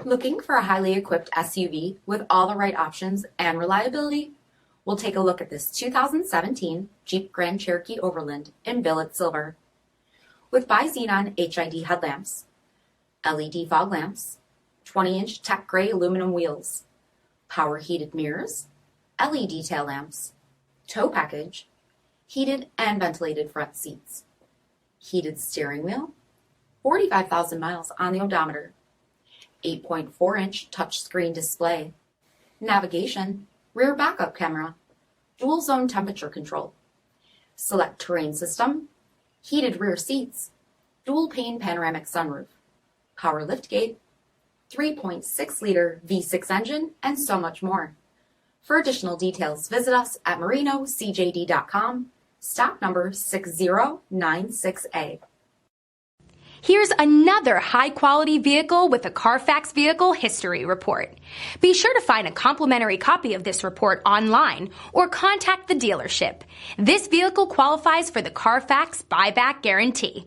Looking for a highly equipped SUV with all the right options and reliability? We'll take a look at this 2017 Jeep Grand Cherokee Overland in billet silver. With BI-XENON HID headlamps, LED fog lamps, 20-inch tech gray aluminum wheels, power heated mirrors, LED tail lamps, tow package, heated and ventilated front seats, heated steering wheel, 45,000 miles on the odometer, 8.4-inch touchscreen display, navigation, rear backup camera, dual zone temperature control, SELEC-TERRAIN system, heated rear seats, dual pane panoramic sunroof, power liftgate, 3.6-liter V6 engine, and so much more. For additional details, visit us at marinocjd.com, stock number 6096A. Here's another high-quality vehicle with a Carfax Vehicle History Report. Be sure to find a complimentary copy of this report online or contact the dealership. This vehicle qualifies for the Carfax Buyback Guarantee.